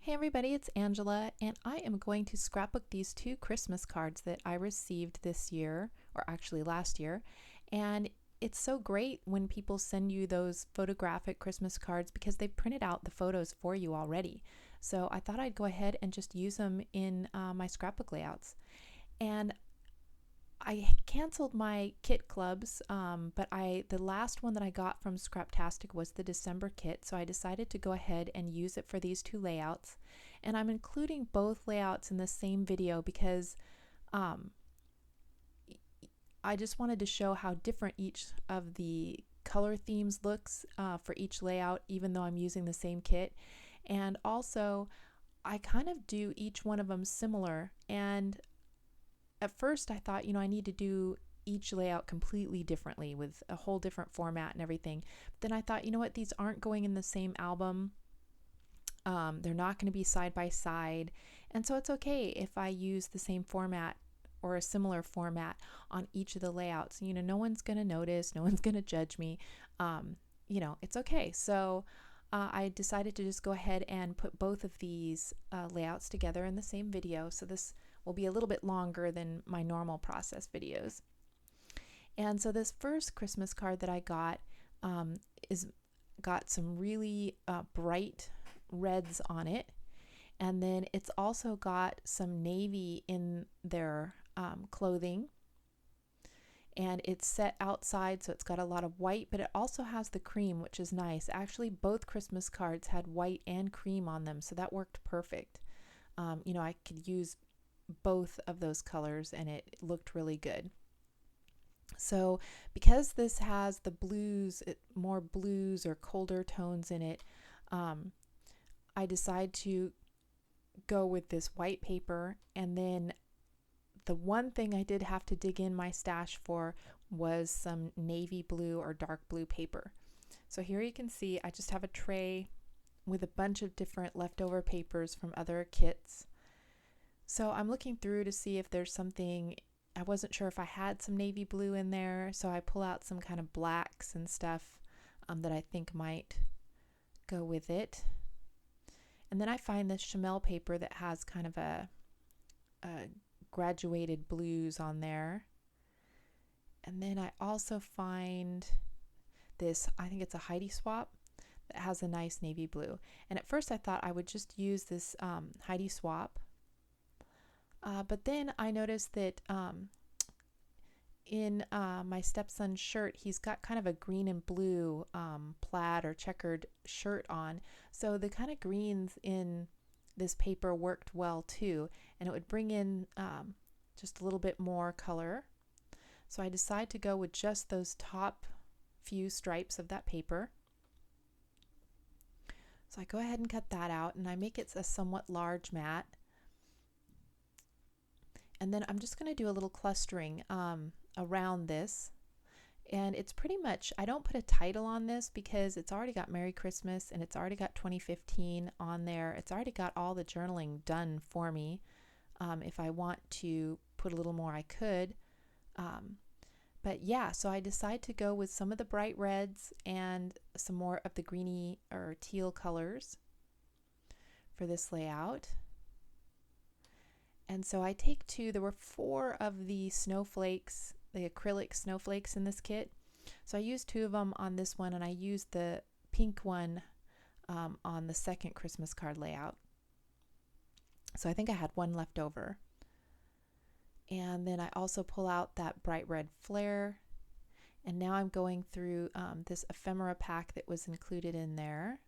Hey everybody, it's Angela, and I am going to scrapbook these two Christmas cards that I received this year, or actually last year. And it's so great when people send you those photographic Christmas cards because they've printed out the photos for you already. So I thought I'd go ahead and just use them in my scrapbook layouts. And I canceled my kit clubs, but the last one that I got from Scraptastic was the December kit, so I decided to go ahead and use it for these two layouts. And I'm including both layouts in the same video because um, I just wanted to show how different each of the color themes looks for each layout, even though I'm using the same kit. And also, I kind of do each one of them similar, and at first I thought, I need to do each layout completely differently with a whole different format and everything. But then I thought, you know what, these aren't going in the same album. They're not going to be side by side. And so it's okay if I use the same format or a similar format on each of the layouts. No one's going to notice, no one's going to judge me. It's okay. So I decided to just go ahead and put both of these layouts together in the same video. So this will be a little bit longer than my normal process videos. And so this first Christmas card that I got is got some really bright reds on it. And then it's also got some navy in their clothing. And it's set outside, so it's got a lot of white, but it also has the cream, which is nice. Actually, both Christmas cards had white and cream on them, so that worked perfect. I could use both of those colors and it looked really good. So because this has the blues, more blues or colder tones in it, I decide to go with this white paper. And then the one thing I did have to dig in my stash for was some navy blue or dark blue paper. So here you can see I just have a tray with a bunch of different leftover papers from other kits. So I'm looking through to see if there's something. I wasn't sure if I had some navy blue in there, so I pull out some kind of blacks and stuff that I think might go with it. And then I find this Chamel paper that has kind of a graduated blues on there. And then I also find this, I think it's a Heidi Swap that has a nice navy blue. And at first I thought I would just use this Heidi Swap. But then I noticed that in my stepson's shirt, he's got kind of a green and blue plaid or checkered shirt on. So the kind of greens in this paper worked well too, and it would bring in just a little bit more color. So I decided to go with just those top few stripes of that paper. So I go ahead and cut that out, and I make it a somewhat large mat. And then I'm just going to do a little clustering around this. And it's pretty much, I don't put a title on this because it's already got Merry Christmas and it's already got 2015 on there. It's already got all the journaling done for me. If I want to put a little more, I could. But yeah, so I decide to go with some of the bright reds and some more of the greeny or teal colors for this layout. And so I take there were 4 of the snowflakes, the acrylic snowflakes in this kit. So I used 2 of them on this one, and I used the pink one on the second Christmas card layout. So I think I had 1 left over. And then I also pull out that bright red flare. And now I'm going through this ephemera pack that was included in there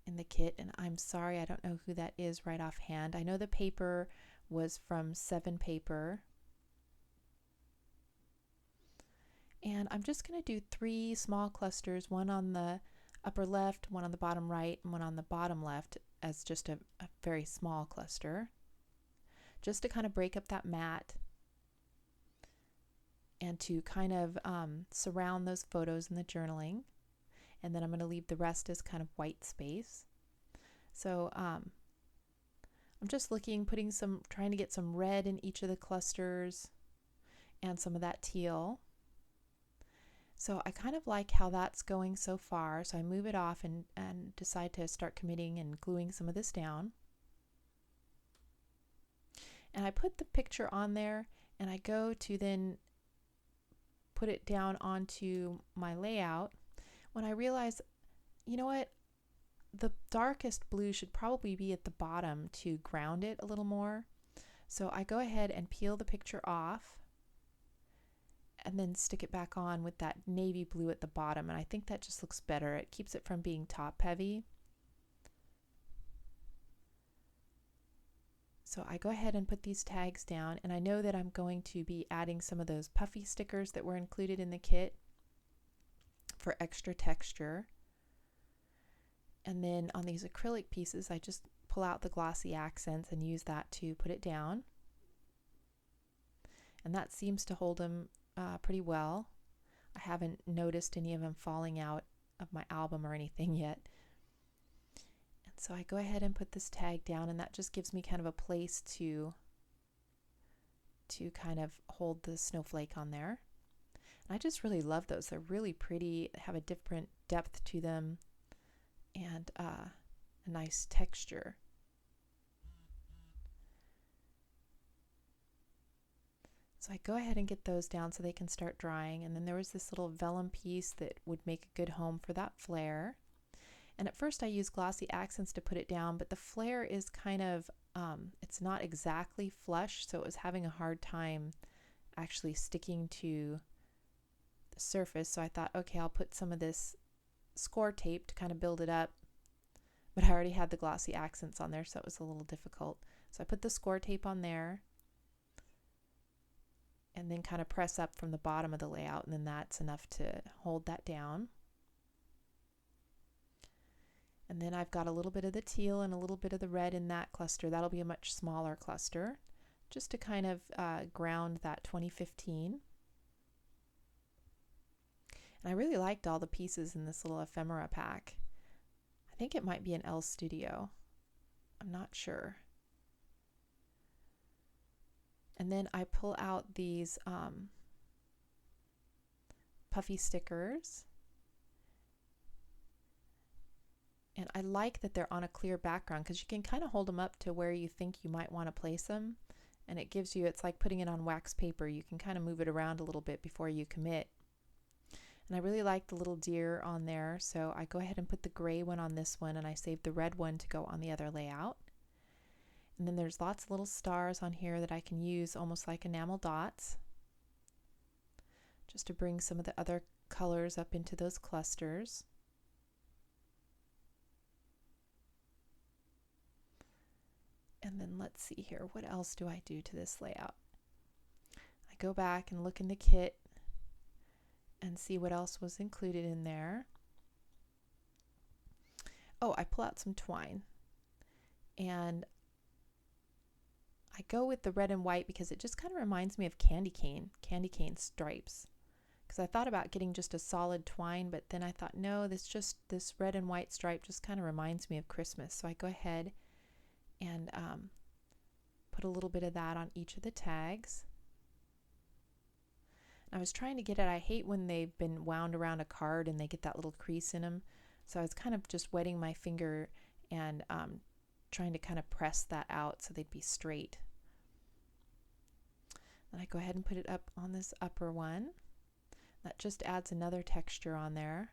in the kit. And I'm sorry, I don't know who that is right offhand. I know the paper was from 7 Paper. And I'm just going to do 3 small clusters, one on the upper left, one on the bottom right, and one on the bottom left as just a very small cluster, just to kind of break up that mat and to kind of surround those photos in the journaling. And then I'm going to leave the rest as kind of white space. So I'm just trying to get some red in each of the clusters and some of that teal. So I kind of like how that's going so far. So I move it off and decide to start committing and gluing some of this down. And I put the picture on there, and I go to then put it down onto my layout when I realize, you know what, the darkest blue should probably be at the bottom to ground it a little more. So I go ahead and peel the picture off and then stick it back on with that navy blue at the bottom, and I think that just looks better. It keeps it from being top heavy. So I go ahead and put these tags down, and I know that I'm going to be adding some of those puffy stickers that were included in the kit for extra texture. And then on these acrylic pieces, I just pull out the glossy accents and use that to put it down. And that seems to hold them pretty well. I haven't noticed any of them falling out of my album or anything yet. And so I go ahead and put this tag down, and that just gives me kind of a place to kind of hold the snowflake on there. And I just really love those. They're really pretty, have a different depth to them, and a nice texture. So I go ahead and get those down so they can start drying. And then there was this little vellum piece that would make a good home for that flare. And at first I used glossy accents to put it down, but the flare is kind of, it's not exactly flush, so it was having a hard time actually sticking to the surface. So I thought, okay, I'll put some of this score tape to kind of build it up. But I already had the glossy accents on there, so it was a little difficult. So I put the score tape on there, and then kind of press up from the bottom of the layout, and then that's enough to hold that down. And then I've got a little bit of the teal and a little bit of the red in that cluster. That'll be a much smaller cluster, just to kind of ground that 2015. And I really liked all the pieces in this little ephemera pack. I think it might be an Elle Studio. I'm not sure. And then I pull out these puffy stickers. And I like that they're on a clear background, because you can kind of hold them up to where you think you might want to place them. And it gives you, it's like putting it on wax paper. You can kind of move it around a little bit before you commit. And I really like the little deer on there, so I go ahead and put the gray one on this one, and I save the red one to go on the other layout. And then there's lots of little stars on here that I can use almost like enamel dots, just to bring some of the other colors up into those clusters. And then let's see here, what else do I do to this layout? I go back and look in the kit and see what else was included in there. Oh, I pull out some twine, and I go with the red and white because it just kind of reminds me of candy cane stripes. Because I thought about getting just a solid twine, but then I thought, no, this red and white stripe just kind of reminds me of Christmas. So I go ahead and put a little bit of that on each of the tags. I was trying to get it. I hate when they've been wound around a card and they get that little crease in them. So I was kind of just wetting my finger and trying to kind of press that out so they'd be straight. Then I go ahead and put it up on this upper one. That just adds another texture on there.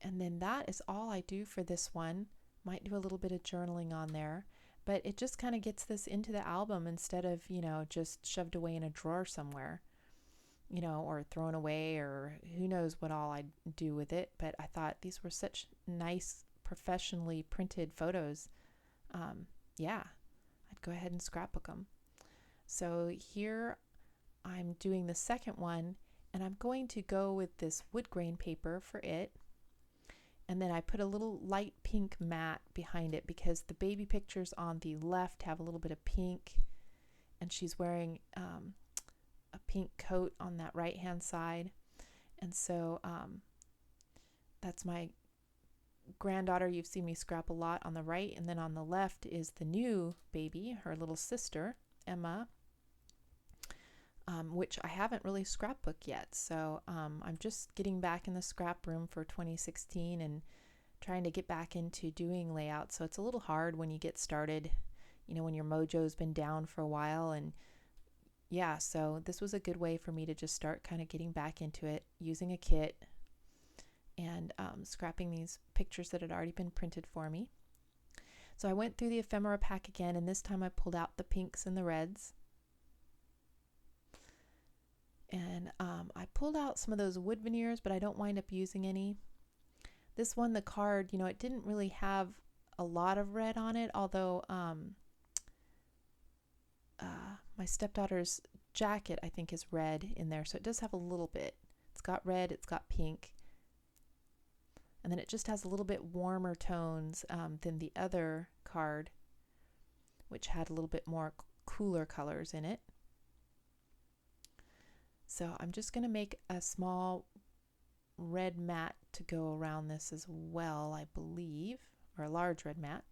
And then that is all I do for this one. Might do a little bit of journaling on there. But it just kind of gets this into the album instead of, just shoved away in a drawer somewhere, or thrown away, or who knows what all I'd do with it. But I thought these were such nice, professionally printed photos. Yeah, I'd go ahead and scrapbook them. So here I'm doing the second one, and I'm going to go with this wood grain paper for it. And then I put a little light pink mat behind it because the baby pictures on the left have a little bit of pink, and she's wearing a pink coat on that right hand side. And so that's my granddaughter. You've seen me scrap a lot on the right, and then on the left is the new baby, her little sister, Emma. which I haven't really scrapbooked yet. So I'm just getting back in the scrap room for 2016 and trying to get back into doing layouts. So it's a little hard when you get started, when your mojo's been down for a while. And yeah, so this was a good way for me to just start kind of getting back into it, using a kit and scrapping these pictures that had already been printed for me. So I went through the ephemera pack again, and this time I pulled out the pinks and the reds. And I pulled out some of those wood veneers, but I don't wind up using any. This one, the card, it didn't really have a lot of red on it, although my stepdaughter's jacket, I think, is red in there. So it does have a little bit. It's got red, it's got pink. And then it just has a little bit warmer tones than the other card, which had a little bit more cooler colors in it. So I'm just going to make a small red mat to go around this as well, I believe, or a large red mat.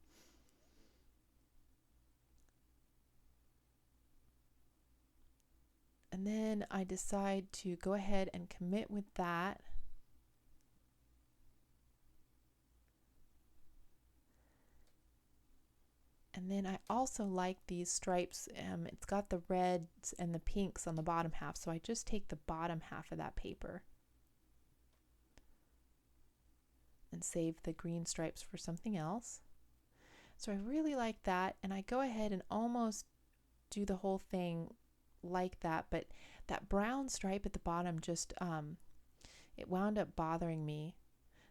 And then I decide to go ahead and commit with that. And then I also like these stripes. It's got the reds and the pinks on the bottom half, so I just take the bottom half of that paper and save the green stripes for something else. So I really like that, and I go ahead and almost do the whole thing like that, but that brown stripe at the bottom just it wound up bothering me,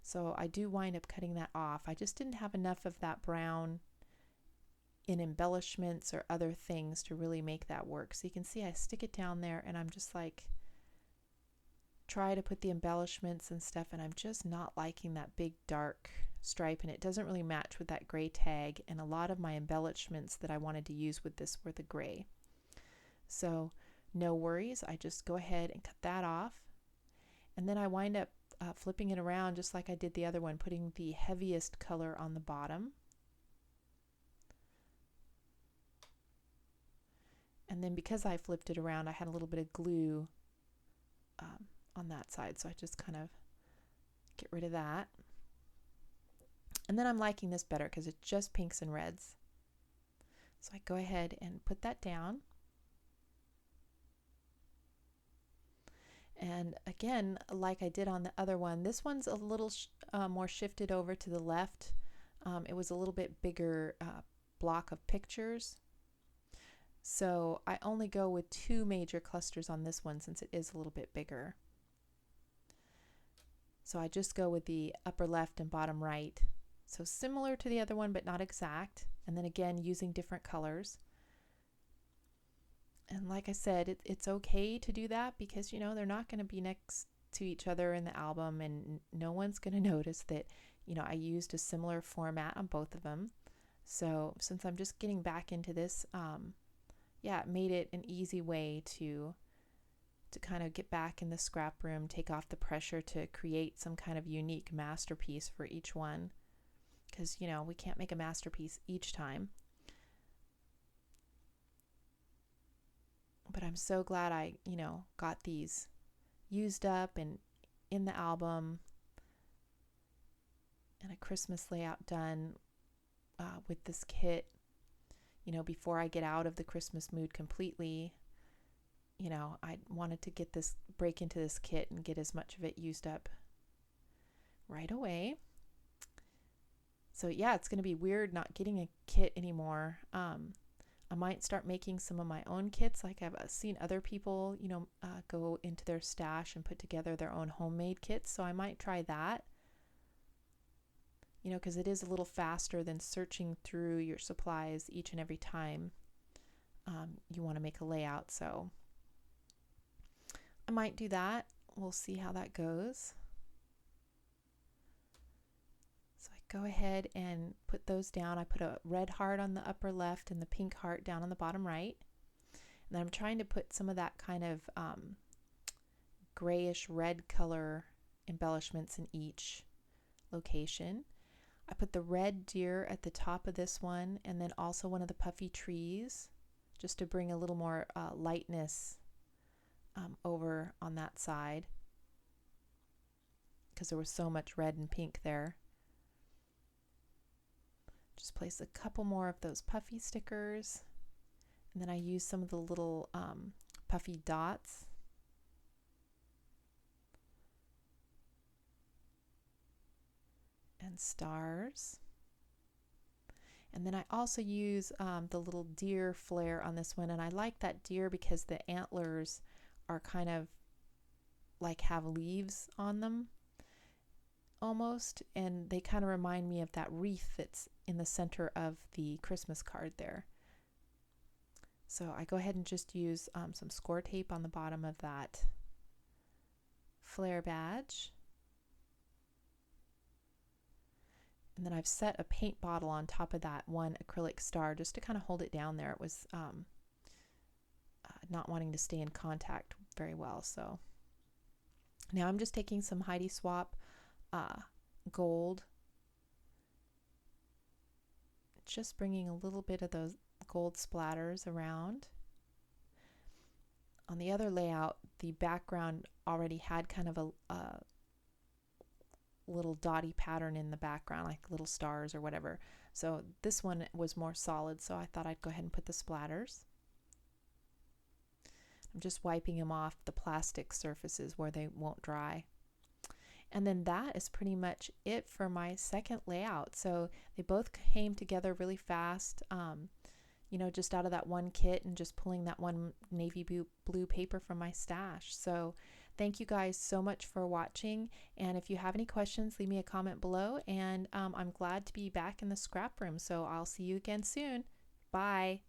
so I do wind up cutting that off. I just didn't have enough of that brown in embellishments or other things to really make that work. So you can see I stick it down there, and I'm just like try to put the embellishments and stuff, and I'm just not liking that big dark stripe, and it doesn't really match with that gray tag, and a lot of my embellishments that I wanted to use with this were the gray. So no worries, I just go ahead and cut that off, and then I wind up flipping it around just like I did the other one, putting the heaviest color on the bottom. And then because I flipped it around, I had a little bit of glue on that side, so I just kind of get rid of that. And then I'm liking this better because it's just pinks and reds. So I go ahead and put that down. And again, like I did on the other one, this one's a little more shifted over to the left. It was a little bit bigger block of pictures. So I only go with 2 major clusters on this one since it is a little bit bigger. So I just go with the upper left and bottom right. So similar to the other one, but not exact. And then again, using different colors. And like I said, it's okay to do that because, they're not going to be next to each other in the album, and no one's going to notice that, I used a similar format on both of them. So since I'm just getting back into this, it made it an easy way to kind of get back in the scrap room, take off the pressure to create some kind of unique masterpiece for each one. Because, we can't make a masterpiece each time. But I'm so glad I, got these used up and in the album, and a Christmas layout done with this kit, before I get out of the Christmas mood completely. I wanted to break into this kit and get as much of it used up right away. So yeah, it's going to be weird not getting a kit anymore. I might start making some of my own kits, like I've seen other people, go into their stash and put together their own homemade kits. So I might try that, because it is a little faster than searching through your supplies each and every time you want to make a layout. So I might do that. We'll see how that goes. So I go ahead and put those down. I put a red heart on the upper left and the pink heart down on the bottom right. And then I'm trying to put some of that kind of grayish red color embellishments in each location. I put the red deer at the top of this one, and then also one of the puffy trees, just to bring a little more lightness over on that side because there was so much red and pink there. Just place a couple more of those puffy stickers, and then I use some of the little puffy dots. And stars. And then I also use the little deer flare on this one, and I like that deer because the antlers are kind of like have leaves on them almost, and they kind of remind me of that wreath that's in the center of the Christmas card there. So I go ahead and just use some score tape on the bottom of that flare badge. And then I've set a paint bottle on top of that one acrylic star just to kind of hold it down there. It was not wanting to stay in contact very well. So now I'm just taking some Heidi Swapp gold, just bringing a little bit of those gold splatters around. On the other layout, the background already had kind of a little dotty pattern in the background, like little stars or whatever. So this one was more solid, so I thought I'd go ahead and put the splatters. I'm just wiping them off the plastic surfaces where they won't dry. And then that is pretty much it for my second layout. So they both came together really fast, you know, just out of that one kit and just pulling that one navy blue paper from my stash. So thank you guys so much for watching. And if you have any questions, leave me a comment below. And I'm glad to be back in the scrap room. So I'll see you again soon. Bye.